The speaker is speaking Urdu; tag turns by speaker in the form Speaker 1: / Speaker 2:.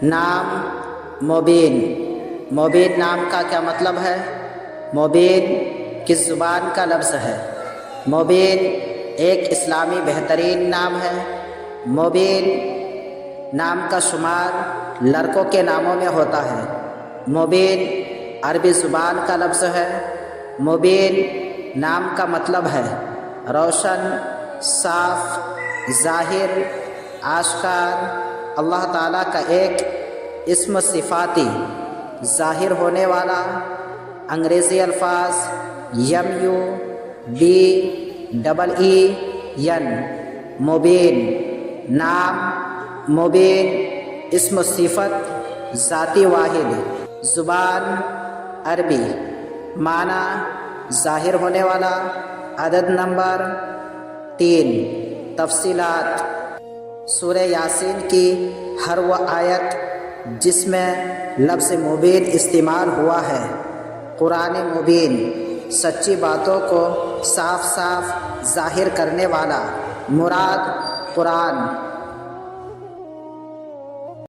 Speaker 1: نام مبین، مبین نام کا کیا مطلب ہے؟ مبین کس زبان کا لفظ ہے؟ مبین ایک اسلامی بہترین نام ہے۔ مبین نام کا شمار لڑکوں کے ناموں میں ہوتا ہے۔ مبین عربی زبان کا لفظ ہے۔ مبین نام کا مطلب ہے روشن، صاف، ظاہر، آشکار۔ اللہ تعالیٰ کا ایک اسم صفاتی ظاہر ہونے والا۔ انگریزی الفاظ MUBEEN، مبین نام، مبین اسم صفت ذاتی واحد۔ زبان عربی، معنی ظاہر ہونے والا۔ عدد نمبر 3۔ تفصیلات: سورہ یاسین کی ہر وہ آیت جس میں لفظ مبین استعمال ہوا ہے قرآن مبین، سچی باتوں کو صاف صاف ظاہر کرنے والا۔ مراد قرآن